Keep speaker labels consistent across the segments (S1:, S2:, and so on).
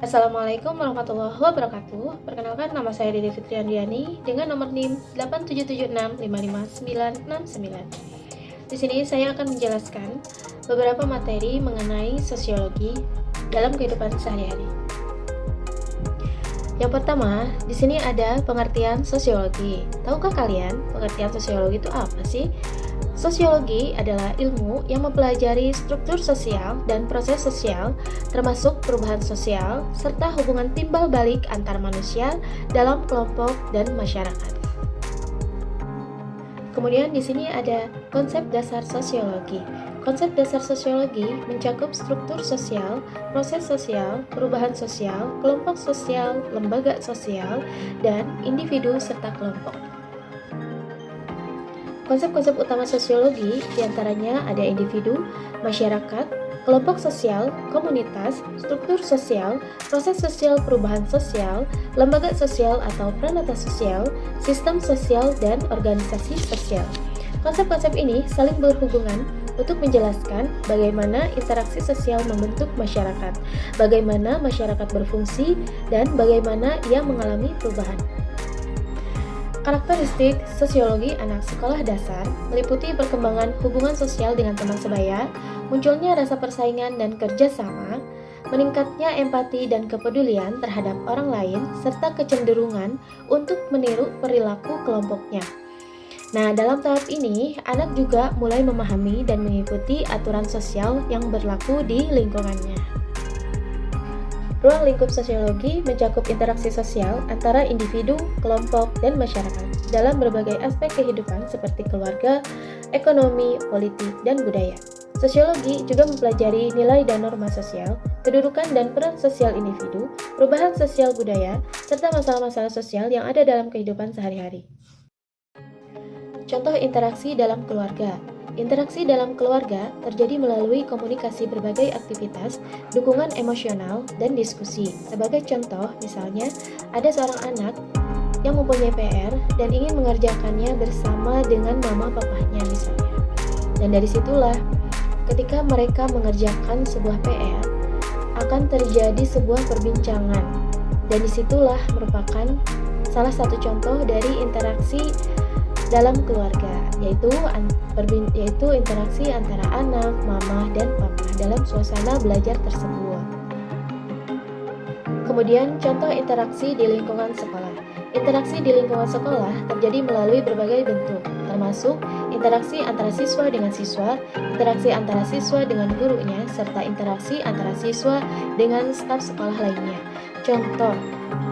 S1: Assalamualaikum warahmatullahi wabarakatuh. Perkenalkan, nama saya Dede Fitriandiani dengan nomor NIM 877655969. Di sini saya akan menjelaskan beberapa materi mengenai sosiologi dalam kehidupan sehari-hari. Yang pertama, di sini ada pengertian sosiologi. Tahukah kalian pengertian sosiologi itu apa sih? Sosiologi adalah ilmu yang mempelajari struktur sosial dan proses sosial, termasuk perubahan sosial, serta hubungan timbal balik antar manusia dalam kelompok dan masyarakat. Kemudian di sini ada konsep dasar sosiologi. Konsep dasar sosiologi mencakup struktur sosial, proses sosial, perubahan sosial, kelompok sosial, lembaga sosial, dan individu serta kelompok. Konsep-konsep utama sosiologi diantaranya ada individu, masyarakat, kelompok sosial, komunitas, struktur sosial, proses sosial perubahan sosial, lembaga sosial atau pranata sosial, sistem sosial, dan organisasi sosial. Konsep-konsep ini saling berhubungan untuk menjelaskan bagaimana interaksi sosial membentuk masyarakat, bagaimana masyarakat berfungsi, dan bagaimana ia mengalami perubahan. Karakteristik sosiologi anak sekolah dasar meliputi perkembangan hubungan sosial dengan teman sebaya, munculnya rasa persaingan dan kerjasama, meningkatnya empati dan kepedulian terhadap orang lain, serta kecenderungan untuk meniru perilaku kelompoknya. Nah, dalam tahap ini, anak juga mulai memahami dan mengikuti aturan sosial yang berlaku di lingkungannya. Ruang lingkup sosiologi mencakup interaksi sosial antara individu, kelompok, dan masyarakat dalam berbagai aspek kehidupan seperti keluarga, ekonomi, politik, dan budaya. Sosiologi juga mempelajari nilai dan norma sosial, kedudukan dan peran sosial individu, perubahan sosial budaya, serta masalah-masalah sosial yang ada dalam kehidupan sehari-hari. Contoh interaksi dalam keluarga. Interaksi dalam keluarga terjadi melalui komunikasi berbagai aktivitas, dukungan emosional, dan diskusi. Sebagai contoh, misalnya, ada seorang anak yang mempunyai PR dan ingin mengerjakannya bersama dengan mama papahnya misalnya. Dan dari situlah, ketika mereka mengerjakan sebuah PR, akan terjadi sebuah perbincangan. Dan disitulah merupakan salah satu contoh dari interaksi dalam keluarga, yaitu interaksi antara anak, mama, dan papa dalam suasana belajar tersebut. Kemudian contoh interaksi di lingkungan sekolah. Interaksi di lingkungan sekolah terjadi melalui berbagai bentuk, termasuk interaksi antara siswa dengan siswa, interaksi antara siswa dengan gurunya, serta interaksi antara siswa dengan staf sekolah lainnya. Contoh,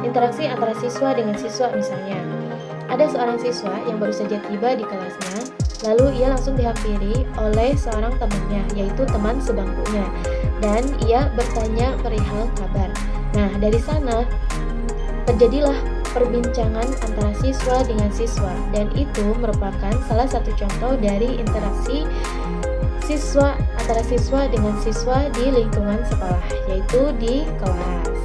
S1: interaksi antara siswa dengan siswa misalnya, ada seorang siswa yang baru saja tiba di kelasnya, lalu ia langsung dihampiri oleh seorang temannya, yaitu teman sebangkunya, dan ia bertanya perihal kabar. Nah, dari sana terjadilah perbincangan antara siswa dengan siswa, dan itu merupakan salah satu contoh dari interaksi siswa antara siswa dengan siswa di lingkungan sekolah, yaitu di kelas.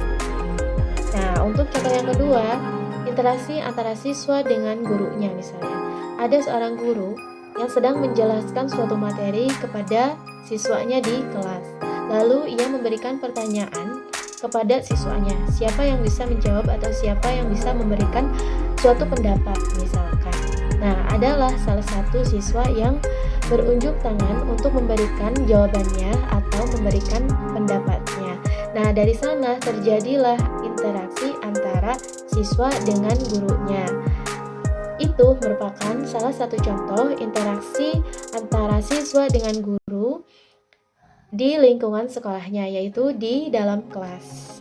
S1: Nah, untuk contoh yang kedua, interaksi antara siswa dengan gurunya misalnya. Ada seorang guru yang sedang menjelaskan suatu materi kepada siswanya di kelas. Lalu ia memberikan pertanyaan kepada siswanya. Siapa yang bisa menjawab atau siapa yang bisa memberikan suatu pendapat misalkan. Nah, adalah salah satu siswa yang berunjuk tangan untuk memberikan jawabannya atau memberikan pendapatnya. Nah, dari sana terjadilah interaksi antara siswa dengan gurunya. Itu merupakan salah satu contoh interaksi antara siswa dengan guru di lingkungan sekolahnya, yaitu di dalam kelas.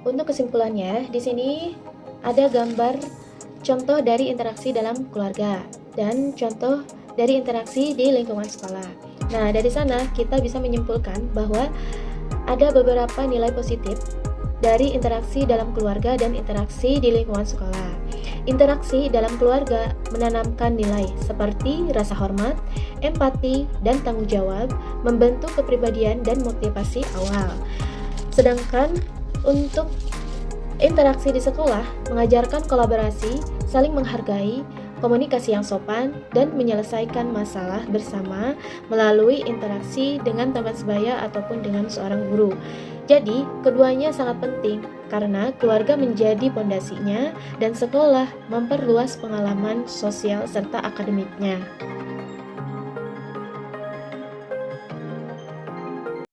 S1: Untuk kesimpulannya, di sini ada gambar contoh dari interaksi dalam keluarga dan contoh dari interaksi di lingkungan sekolah. Nah, dari sana kita bisa menyimpulkan bahwa ada beberapa nilai positif dari interaksi dalam keluarga dan interaksi di lingkungan sekolah. Interaksi dalam keluarga menanamkan nilai seperti rasa hormat, empati, dan tanggung jawab, membentuk kepribadian dan motivasi awal. Sedangkan untuk interaksi di sekolah mengajarkan kolaborasi, saling menghargai, komunikasi yang sopan, dan menyelesaikan masalah bersama melalui interaksi dengan teman sebaya ataupun dengan seorang guru. Jadi, keduanya sangat penting karena keluarga menjadi pondasinya dan sekolah memperluas pengalaman sosial serta akademiknya.